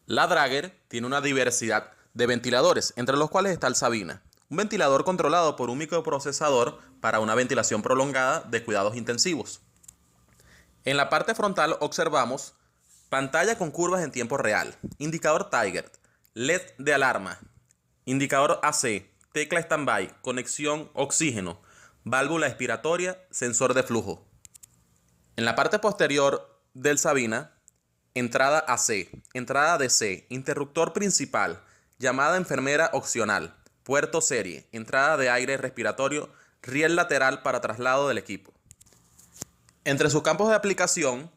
La Draeger tiene una diversidad de ventiladores, entre los cuales está el Sabina, un ventilador controlado por un microprocesador para una ventilación prolongada de cuidados intensivos. En la parte frontal observamos pantalla con curvas en tiempo real, indicador Tiger, LED de alarma, indicador AC, tecla standby, conexión oxígeno, válvula expiratoria, sensor de flujo. En la parte posterior del Sabina, entrada AC, entrada DC, interruptor principal, llamada enfermera opcional, puerto serie, entrada de aire respiratorio, riel lateral para traslado del equipo. Entre sus campos de aplicación,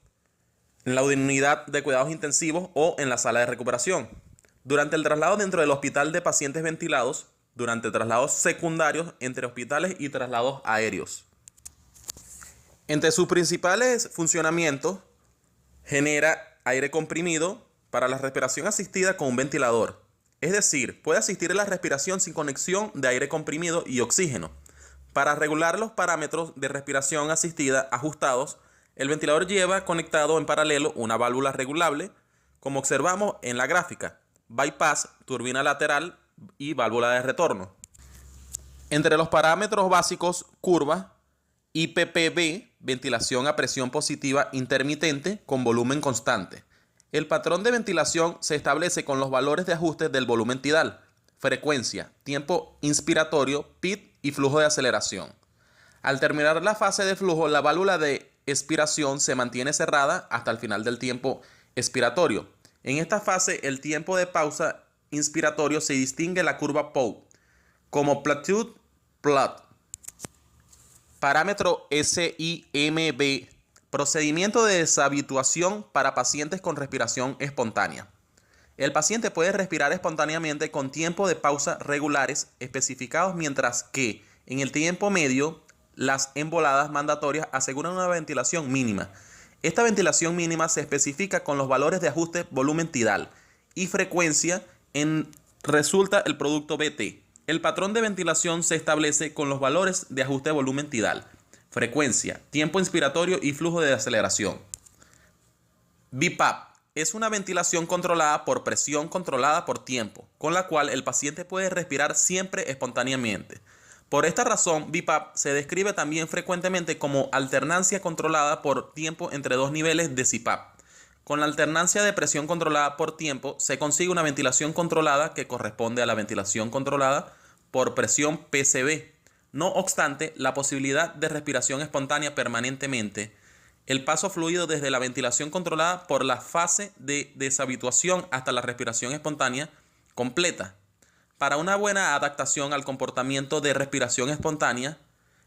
en la unidad de cuidados intensivos o en la sala de recuperación. Durante el traslado dentro del hospital de pacientes ventilados, durante traslados secundarios entre hospitales y traslados aéreos. Entre sus principales funcionamientos, genera aire comprimido para la respiración asistida con un ventilador. Es decir, puede asistir a la respiración sin conexión de aire comprimido y oxígeno. Para regular los parámetros de respiración asistida ajustados, el ventilador lleva conectado en paralelo una válvula regulable, como observamos en la gráfica, bypass, turbina lateral y válvula de retorno. Entre los parámetros básicos, curva, IPPB, ventilación a presión positiva intermitente con volumen constante. El patrón de ventilación se establece con los valores de ajuste del volumen tidal, frecuencia, tiempo inspiratorio, PID y flujo de aceleración. Al terminar la fase de flujo, la válvula de expiración se mantiene cerrada hasta el final del tiempo expiratorio. En esta fase, el tiempo de pausa inspiratorio se distingue la curva Poe como Plateau Plot. Parámetro SIMB, procedimiento de deshabituación para pacientes con respiración espontánea. El paciente puede respirar espontáneamente con tiempo de pausa regulares especificados, mientras que en el tiempo medio las emboladas mandatorias aseguran una ventilación mínima. Esta ventilación mínima se especifica con los valores de ajuste volumen tidal y frecuencia resulta el producto BT. El patrón de ventilación se establece con los valores de ajuste volumen tidal, frecuencia, tiempo inspiratorio y flujo de aceleración. BiPAP es una ventilación controlada por presión controlada por tiempo, con la cual el paciente puede respirar siempre espontáneamente. Por esta razón, BiPAP se describe también frecuentemente como alternancia controlada por tiempo entre dos niveles de CPAP. Con la alternancia de presión controlada por tiempo se consigue una ventilación controlada que corresponde a la ventilación controlada por presión PCB. No obstante, la posibilidad de respiración espontánea permanentemente, el paso fluido desde la ventilación controlada por la fase de deshabituación hasta la respiración espontánea completa. Para una buena adaptación al comportamiento de respiración espontánea,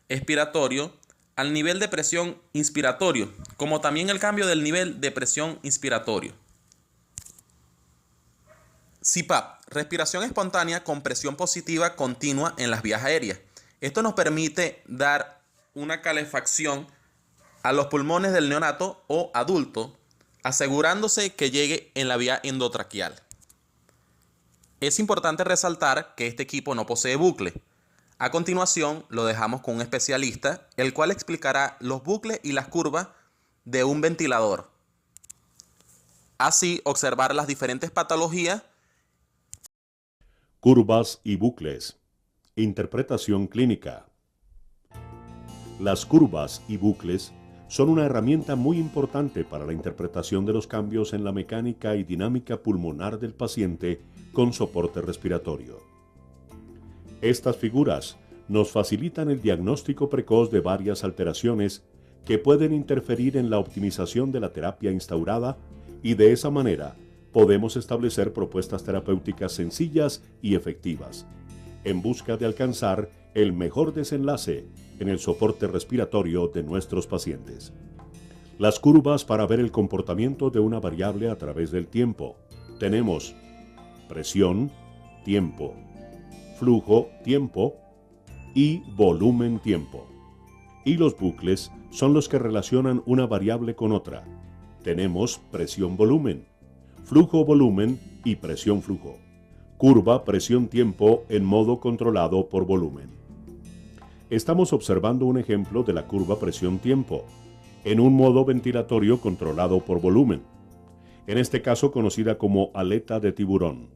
expiratorio, al nivel de presión inspiratorio, como también el cambio del nivel de presión inspiratorio. CPAP, respiración espontánea con presión positiva continua en las vías aéreas. Esto nos permite dar una calefacción a los pulmones del neonato o adulto, asegurándose que llegue en la vía endotraqueal. Es importante resaltar que este equipo no posee bucle. A continuación, lo dejamos con un especialista, el cual explicará los bucles y las curvas de un ventilador. Así, observar las diferentes patologías. Curvas y bucles. Interpretación clínica. Las curvas y bucles son una herramienta muy importante para la interpretación de los cambios en la mecánica y dinámica pulmonar del paciente con soporte respiratorio. Estas figuras nos facilitan el diagnóstico precoz de varias alteraciones que pueden interferir en la optimización de la terapia instaurada, y de esa manera podemos establecer propuestas terapéuticas sencillas y efectivas, en busca de alcanzar el mejor desenlace en el soporte respiratorio de nuestros pacientes. Las curvas para ver el comportamiento de una variable a través del tiempo. Tenemos presión, tiempo, flujo, tiempo y volumen, tiempo. Y los bucles son los que relacionan una variable con otra. Tenemos presión, volumen, flujo, volumen y presión, flujo. Curva, presión, tiempo en modo controlado por volumen. Estamos observando un ejemplo de la curva presión-tiempo en un modo ventilatorio controlado por volumen. en este caso conocida como aleta de tiburón,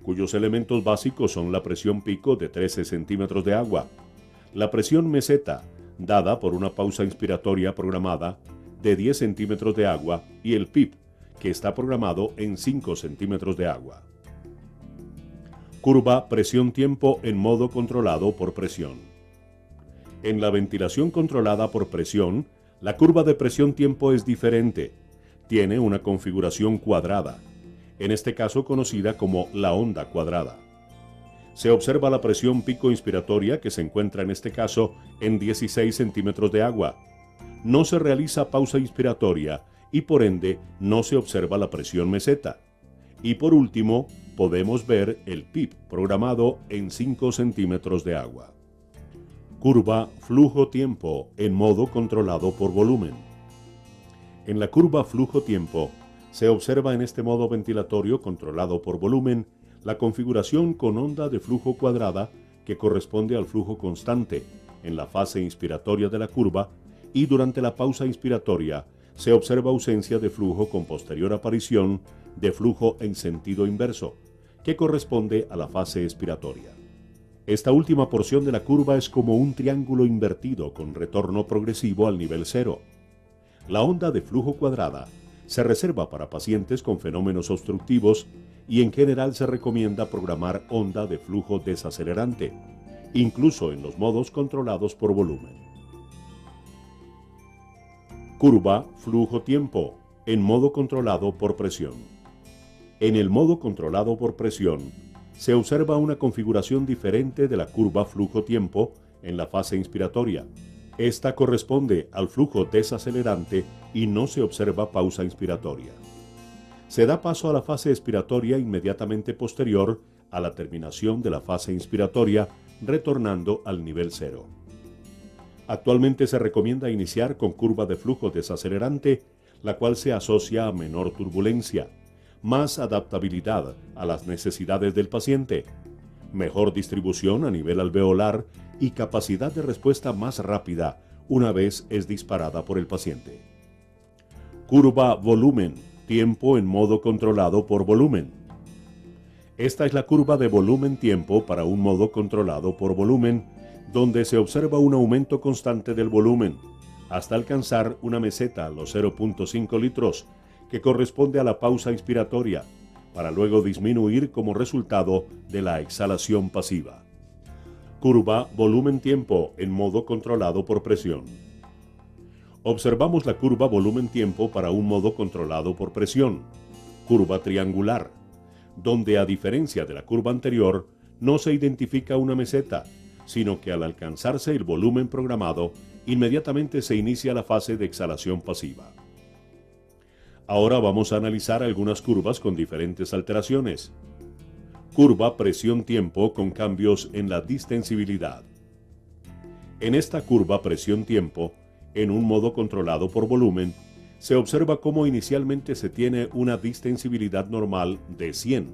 cuyos elementos básicos son la presión pico de 13 centímetros de agua, la presión meseta, dada por una pausa inspiratoria programada de 10 centímetros de agua, y el PIP, que está programado en 5 centímetros de agua. Curva presión-tiempo en modo controlado por presión. En la ventilación controlada por presión, la curva de presión-tiempo es diferente. Tiene una configuración cuadrada, en este caso conocida como la onda cuadrada. Se observa la presión pico inspiratoria, que se encuentra en este caso en 16 centímetros de agua. No se realiza pausa inspiratoria y por ende no se observa la presión meseta. Y por último, podemos ver el PIP programado en 5 centímetros de agua. Curva flujo-tiempo en modo controlado por volumen. En la curva flujo-tiempo se observa en este modo ventilatorio controlado por volumen la configuración con onda de flujo cuadrada que corresponde al flujo constante en la fase inspiratoria de la curva, y durante la pausa inspiratoria se observa ausencia de flujo con posterior aparición de flujo en sentido inverso, que corresponde a la fase expiratoria. Esta última porción de la curva es como un triángulo invertido con retorno progresivo al nivel cero. La onda de flujo cuadrada se reserva para pacientes con fenómenos obstructivos y en general se recomienda programar onda de flujo desacelerante, incluso en los modos controlados por volumen. Curva flujo-tiempo en modo controlado por presión. En el modo controlado por presión, se observa una configuración diferente de la curva flujo-tiempo en la fase inspiratoria. Esta corresponde al flujo desacelerante y no se observa pausa inspiratoria. Se da paso a la fase expiratoria inmediatamente posterior a la terminación de la fase inspiratoria, retornando al nivel cero. Actualmente se recomienda iniciar con curva de flujo desacelerante, la cual se asocia a menor turbulencia, más adaptabilidad a las necesidades del paciente, mejor distribución a nivel alveolar y capacidad de respuesta más rápida una vez es disparada por el paciente. Curva volumen, tiempo en modo controlado por volumen. Esta es la curva de volumen-tiempo para un modo controlado por volumen, donde se observa un aumento constante del volumen, hasta alcanzar una meseta a los 0.5 litros, que corresponde a la pausa inspiratoria, para luego disminuir como resultado de la exhalación pasiva. Curva volumen-tiempo en modo controlado por presión. Observamos la curva volumen-tiempo para un modo controlado por presión, curva triangular, donde a diferencia de la curva anterior, no se identifica una meseta, sino que al alcanzarse el volumen programado, inmediatamente se inicia la fase de exhalación pasiva. Ahora vamos a analizar algunas curvas con diferentes alteraciones. Curva presión-tiempo con cambios en la distensibilidad. En esta curva presión-tiempo, en un modo controlado por volumen, se observa cómo inicialmente se tiene una distensibilidad normal de 100.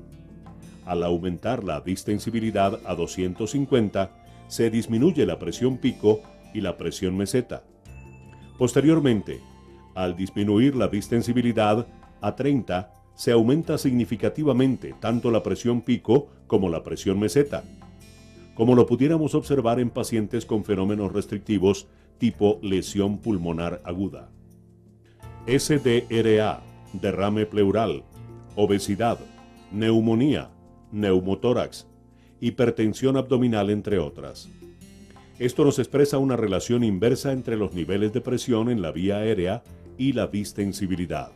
Al aumentar la distensibilidad a 250, se disminuye la presión pico y la presión meseta. Posteriormente, al disminuir la distensibilidad a 30, se aumenta significativamente tanto la presión pico como la presión meseta, como lo pudiéramos observar en pacientes con fenómenos restrictivos tipo lesión pulmonar aguda. SDRA, derrame pleural, obesidad, neumonía, neumotórax, hipertensión abdominal, entre otras. Esto nos expresa una relación inversa entre los niveles de presión en la vía aérea y la distensibilidad.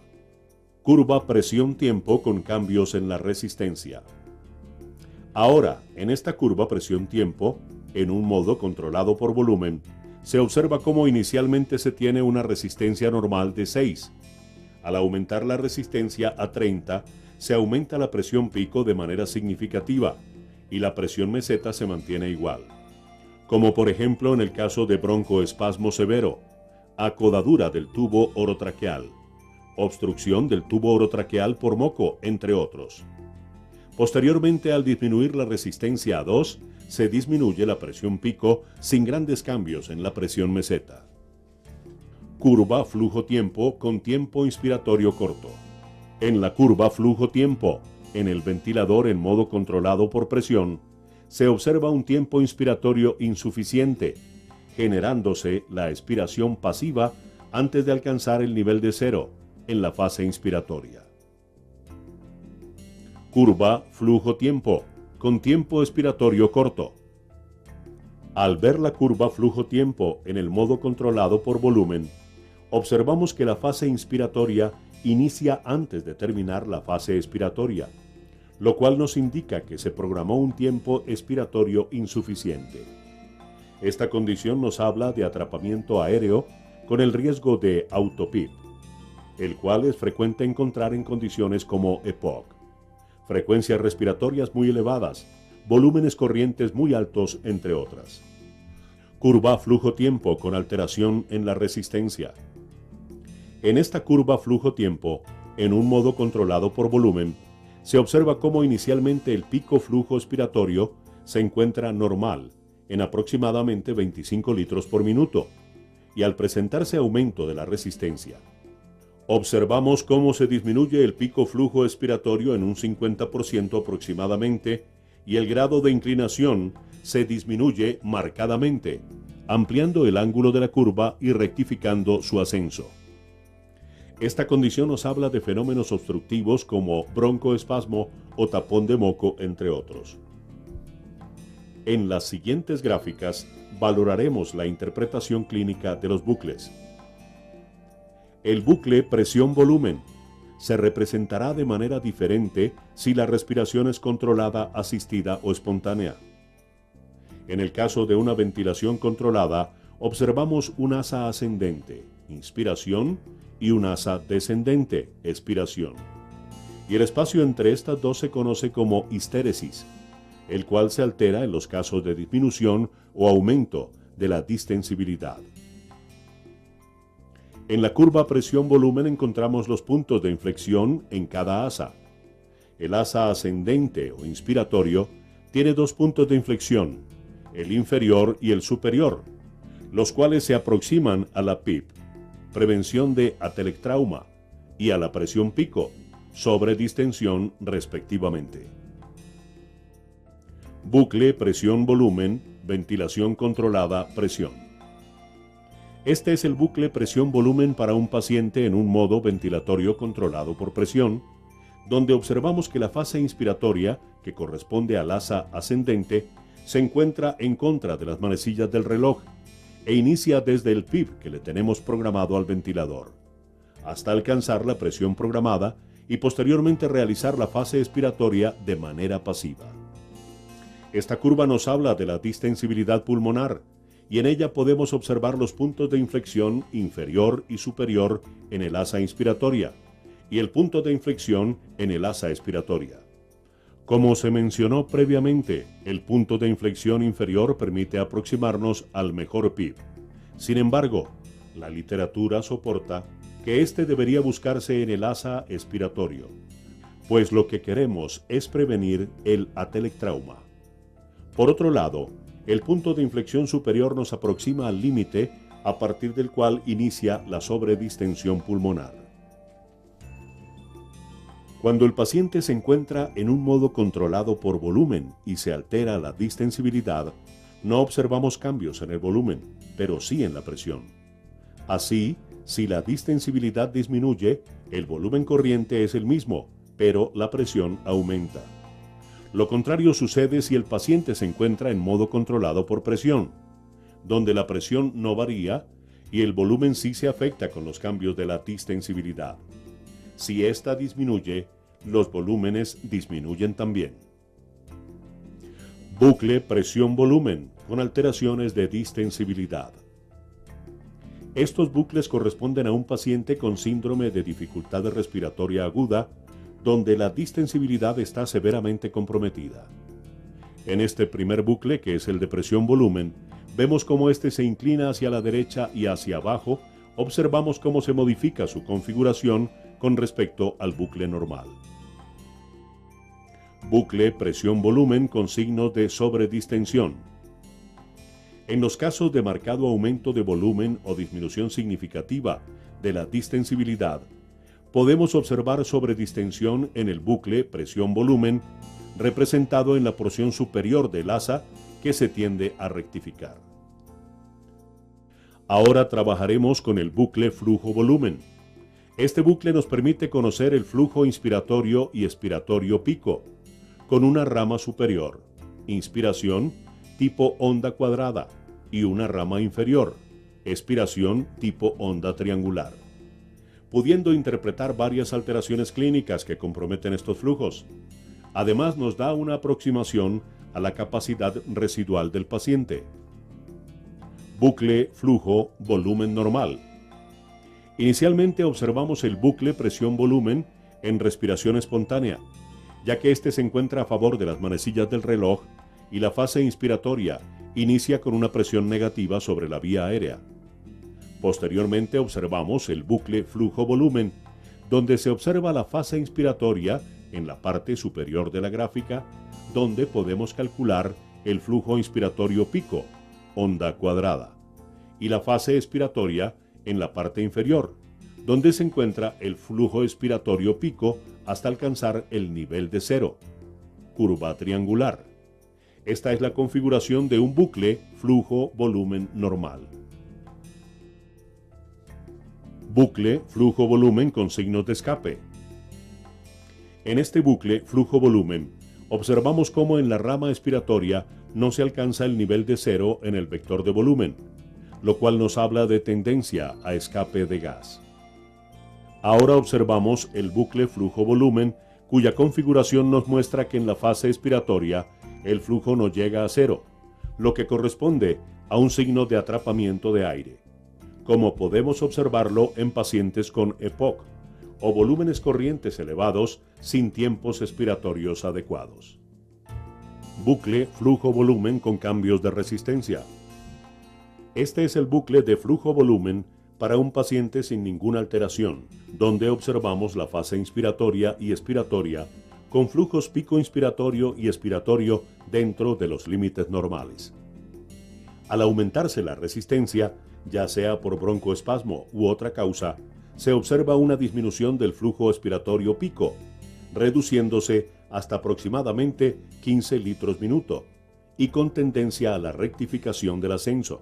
Curva presión-tiempo con cambios en la resistencia. Ahora, en esta curva presión-tiempo, en un modo controlado por volumen, se observa cómo inicialmente se tiene una resistencia normal de 6. Al aumentar la resistencia a 30, se aumenta la presión pico de manera significativa y la presión meseta se mantiene igual. Como por ejemplo en el caso de broncoespasmo severo, acodadura del tubo orotraqueal, obstrucción del tubo orotraqueal por moco, entre otros. Posteriormente, al disminuir la resistencia a 2, se disminuye la presión pico sin grandes cambios en la presión meseta. Curva flujo-tiempo con tiempo inspiratorio corto. En la curva flujo-tiempo, en el ventilador en modo controlado por presión, se observa un tiempo inspiratorio insuficiente, generándose la expiración pasiva antes de alcanzar el nivel de cero en la fase inspiratoria. Curva flujo-tiempo, con tiempo expiratorio corto. Al ver la curva flujo-tiempo en el modo controlado por volumen, observamos que la fase inspiratoria inicia antes de terminar la fase expiratoria, lo cual nos indica que se programó un tiempo expiratorio insuficiente. Esta condición nos habla de atrapamiento aéreo con el riesgo de autopip, el cual es frecuente encontrar en condiciones como EPOC, frecuencias respiratorias muy elevadas, volúmenes corrientes muy altos, entre otras. Curva flujo-tiempo con alteración en la resistencia. En esta curva flujo-tiempo, en un modo controlado por volumen, se observa cómo inicialmente el pico flujo expiratorio se encuentra normal, en aproximadamente 25 litros por minuto, y al presentarse aumento de la resistencia, observamos cómo se disminuye el pico flujo expiratorio en un 50% aproximadamente, y el grado de inclinación se disminuye marcadamente, ampliando el ángulo de la curva y rectificando su ascenso. Esta condición nos habla de fenómenos obstructivos como broncoespasmo o tapón de moco, entre otros. En las siguientes gráficas valoraremos la interpretación clínica de los bucles. El bucle presión-volumen se representará de manera diferente si la respiración es controlada, asistida o espontánea. En el caso de una ventilación controlada, observamos un asa ascendente, inspiración, y un asa descendente, expiración. Y el espacio entre estas dos se conoce como histéresis, el cual se altera en los casos de disminución o aumento de la distensibilidad. En la curva presión-volumen encontramos los puntos de inflexión en cada asa. El asa ascendente o inspiratorio tiene dos puntos de inflexión, el inferior y el superior, los cuales se aproximan a la PIP, prevención de atelectrauma, y a la presión pico, sobre distensión respectivamente. Bucle presión-volumen, ventilación controlada, presión. Este es el bucle presión-volumen para un paciente en un modo ventilatorio controlado por presión, donde observamos que la fase inspiratoria, que corresponde al asa ascendente, se encuentra en contra de las manecillas del reloj e inicia desde el PIP que le tenemos programado al ventilador, hasta alcanzar la presión programada y posteriormente realizar la fase expiratoria de manera pasiva. Esta curva nos habla de la distensibilidad pulmonar, y en ella podemos observar los puntos de inflexión inferior y superior en el asa inspiratoria y el punto de inflexión en el asa expiratoria. Como se mencionó previamente, el punto de inflexión inferior permite aproximarnos al mejor PIP. Sin embargo, la literatura soporta que este debería buscarse en el asa expiratorio, pues lo que queremos es prevenir el atelectrauma. Por otro lado, el punto de inflexión superior nos aproxima al límite a partir del cual inicia la sobredistensión pulmonar. Cuando el paciente se encuentra en un modo controlado por volumen y se altera la distensibilidad, no observamos cambios en el volumen, pero sí en la presión. Así, si la distensibilidad disminuye, el volumen corriente es el mismo, pero la presión aumenta. Lo contrario sucede si el paciente se encuentra en modo controlado por presión, donde la presión no varía y el volumen sí se afecta con los cambios de la distensibilidad. Si ésta disminuye, los volúmenes disminuyen también. Bucle presión-volumen con alteraciones de distensibilidad. Estos bucles corresponden a un paciente con síndrome de dificultad respiratoria aguda, donde la distensibilidad está severamente comprometida. En este primer bucle, que es el de presión-volumen, vemos cómo este se inclina hacia la derecha y hacia abajo. Observamos cómo se modifica su configuración con respecto al bucle normal. Bucle presión-volumen con signos de sobredistensión. En los casos de marcado aumento de volumen o disminución significativa de la distensibilidad, podemos observar sobredistensión en el bucle presión-volumen, representado en la porción superior del asa que se tiende a rectificar. Ahora trabajaremos con el bucle flujo-volumen. Este bucle nos permite conocer el flujo inspiratorio y expiratorio pico, con una rama superior, inspiración tipo onda cuadrada, y una rama inferior, expiración tipo onda triangular, pudiendo interpretar varias alteraciones clínicas que comprometen estos flujos. Además, nos da una aproximación a la capacidad residual del paciente. Bucle flujo volumen normal. Inicialmente observamos el bucle presión-volumen en respiración espontánea, ya que este se encuentra a favor de las manecillas del reloj y la fase inspiratoria inicia con una presión negativa sobre la vía aérea. Posteriormente observamos el bucle flujo-volumen, donde se observa la fase inspiratoria en la parte superior de la gráfica, donde podemos calcular el flujo inspiratorio pico, onda cuadrada, y la fase expiratoria en la parte inferior, donde se encuentra el flujo expiratorio pico hasta alcanzar el nivel de cero, curva triangular. Esta es la configuración de un bucle flujo-volumen normal. Bucle flujo-volumen con signos de escape. En este bucle flujo-volumen, observamos cómo en la rama expiratoria no se alcanza el nivel de cero en el vector de volumen, lo cual nos habla de tendencia a escape de gas. Ahora observamos el bucle flujo-volumen, cuya configuración nos muestra que en la fase expiratoria el flujo no llega a cero, lo que corresponde a un signo de atrapamiento de aire, como podemos observarlo en pacientes con EPOC o volúmenes corrientes elevados sin tiempos expiratorios adecuados. Bucle flujo-volumen con cambios de resistencia. Este es el bucle de flujo-volumen para un paciente sin ninguna alteración, donde observamos la fase inspiratoria y expiratoria con flujos pico inspiratorio y expiratorio dentro de los límites normales. Al aumentarse la resistencia, ya sea por broncoespasmo u otra causa, se observa una disminución del flujo expiratorio pico, reduciéndose hasta aproximadamente 15 litros minuto, y con tendencia a la rectificación del ascenso.